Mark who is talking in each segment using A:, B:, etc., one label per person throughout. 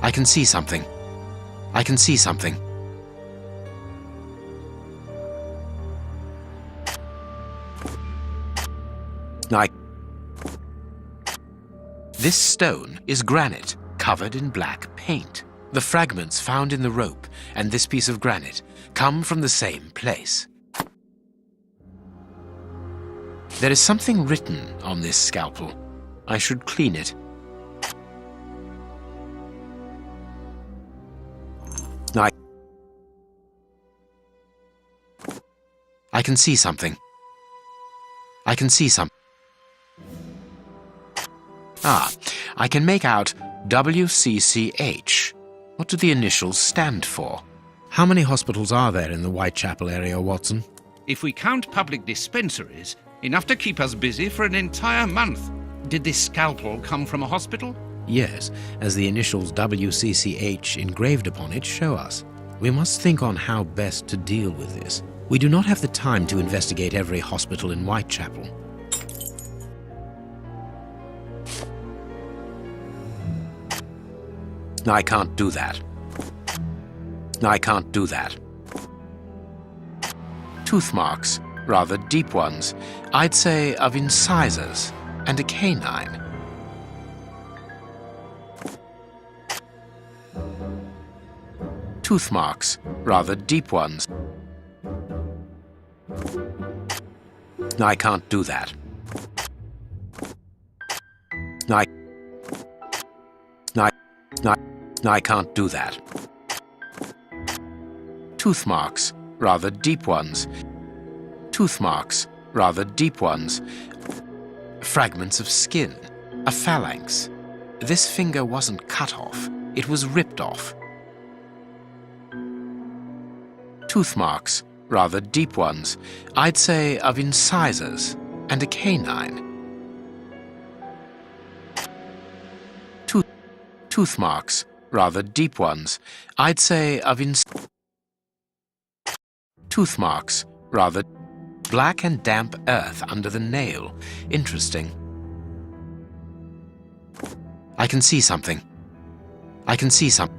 A: I can see something. I can see something. This stone is granite covered in black paint. The fragments found in the rope and this piece of granite come from the same place. There is something written on this scalpel. I should clean it. I can see something. I can see something. Ah, I can make out WCCH. What do the initials stand for? How many hospitals are there in the Whitechapel area, Watson?
B: If we count public dispensaries, enough to keep us busy for an entire month. Did this scalpel come from a hospital?
A: Yes, as the initials WCCH engraved upon it show us. We must think on how best to deal with this. We do not have the time to investigate every hospital in Whitechapel. I can't do that. I can't do that. Tooth marks, rather deep ones. I'd say of incisors and a canine. Tooth marks, rather deep ones. I can't do that. I can't do that. Tooth marks, rather deep ones. Tooth marks, rather deep ones. Fragments of skin, a phalanx. This finger wasn't cut off, it was ripped off. Tooth marks, rather deep ones. I'd say of incisors and a canine. Tooth marks, rather deep ones. I'd say of tooth marks, rather black and damp earth under the nail. Interesting. I can see something. I can see something.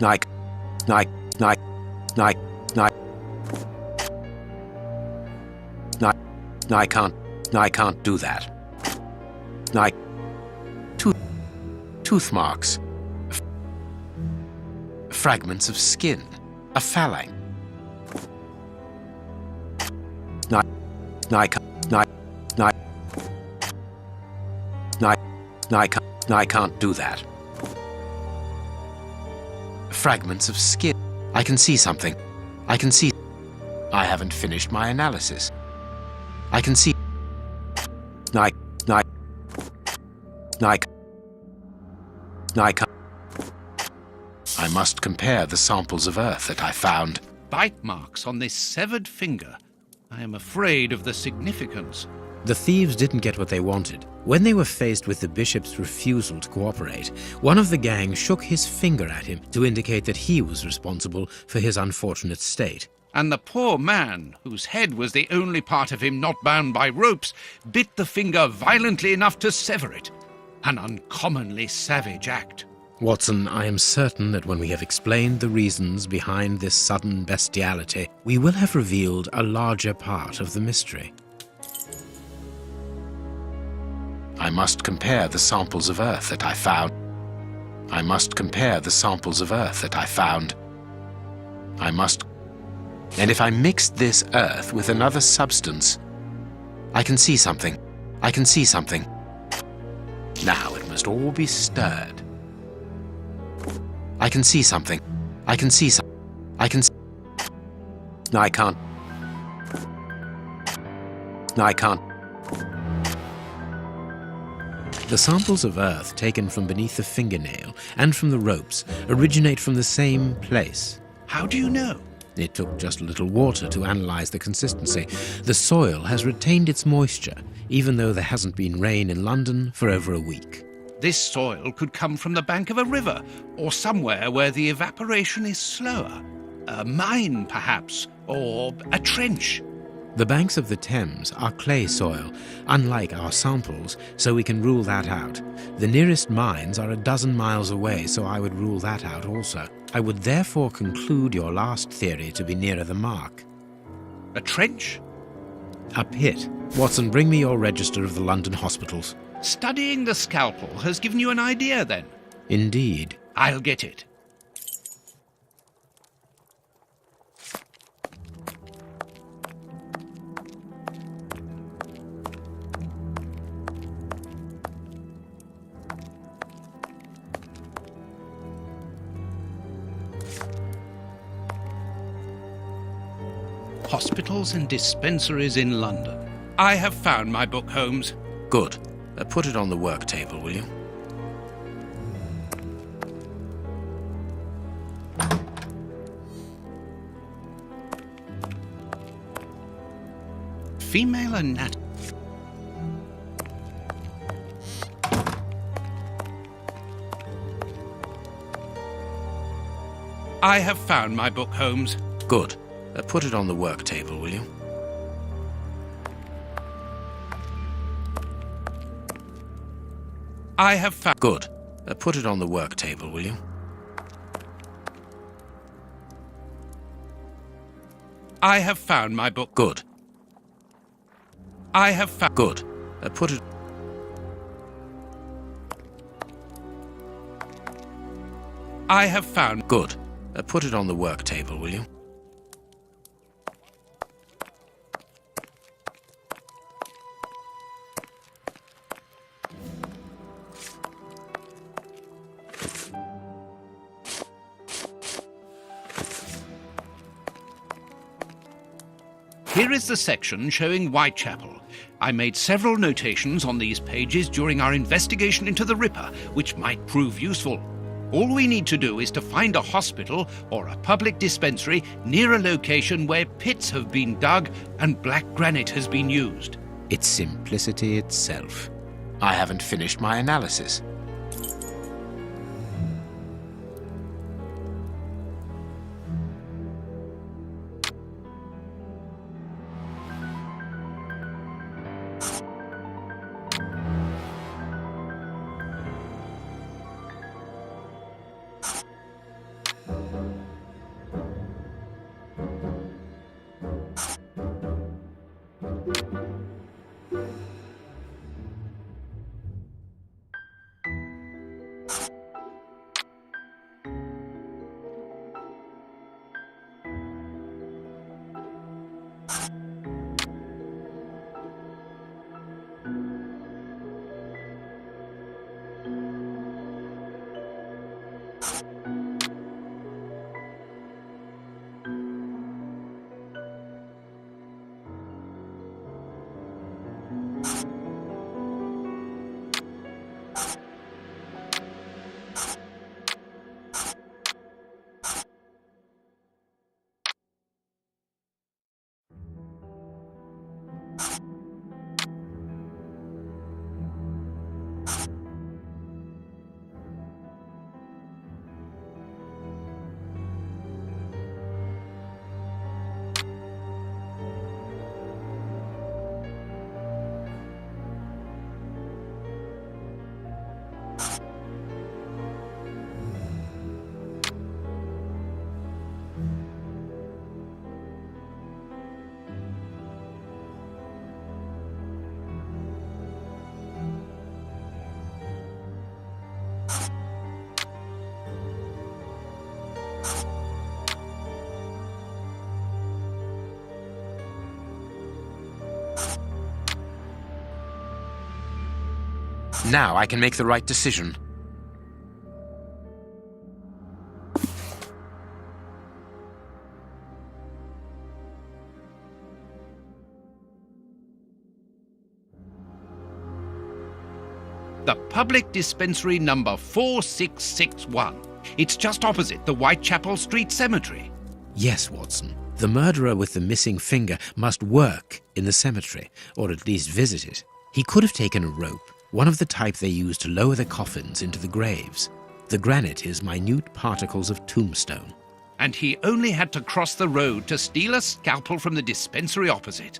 A: I can't do that. Tooth marks. Fragments of skin. A phalanx. I can't do that. Fragments of skin. I can see something. I can see. I haven't finished my analysis. I can see. I must compare the samples of earth that I found.
B: Bite marks on this severed finger. I am afraid of the significance.
A: The thieves didn't get what they wanted. When they were faced with the bishop's refusal to cooperate, one of the gang shook his finger at him to indicate that he was responsible for his unfortunate state.
B: And the poor man, whose head was the only part of him not bound by ropes, bit the finger violently enough to sever it. An uncommonly savage act.
A: Watson, I am certain that when we have explained the reasons behind this sudden bestiality, we will have revealed a larger part of the mystery. I must compare the samples of earth that I found. I must compare the samples of earth that I found. I must... And if I mixed this earth with another substance, I can see something. I can see something. Now it must all be stirred. I can see something. I can see something. I can see... I can't. I can't. The samples of earth taken from beneath the fingernail and from the ropes originate from the same place.
B: How do you know?
A: It took just a little water to analyze the consistency. The soil has retained its moisture, even though there hasn't been rain in London for over a week.
B: This soil could come from the bank of a river, or somewhere where the evaporation is slower. A mine, perhaps, or a trench.
A: The banks of the Thames are clay soil, unlike our samples, so we can rule that out. The nearest mines are 12 miles away, so I would rule that out also. I would therefore conclude your last theory to be nearer the mark.
B: A trench?
A: A pit. Watson, bring me your register of the London hospitals.
B: Studying the scalpel has given you an idea, then?
A: Indeed.
B: I'll get it. Hospitals and dispensaries in London. I have found my book, Holmes.
A: Good. Put it on the work table, will you?
B: Female anatomy. I have found my book, Holmes.
A: Good. Put it on the work table, will you?
B: I have found...
A: Good. Put it on the work table, will you?
B: I have found my book.
A: Good.
B: I have found...
A: Good. Put it...
B: I have found...
A: Good. Put it on the work table, will you?
B: Here is the section showing Whitechapel. I made several notations on these pages during our investigation into the Ripper, which might prove useful. All we need to do is to find a hospital or a public dispensary near a location where pits have been dug and black granite has been used.
A: It's simplicity itself. I haven't finished my analysis. Now I can make the right decision.
B: The public dispensary number 4661. It's just opposite the Whitechapel Street Cemetery.
A: Yes, Watson. The murderer with the missing finger must work in the cemetery, or at least visit it. He could have taken a rope, one of the type they use to lower the coffins into the graves. The granite is minute particles of tombstone.
B: and he only had to cross the road to steal a scalpel from the dispensary opposite.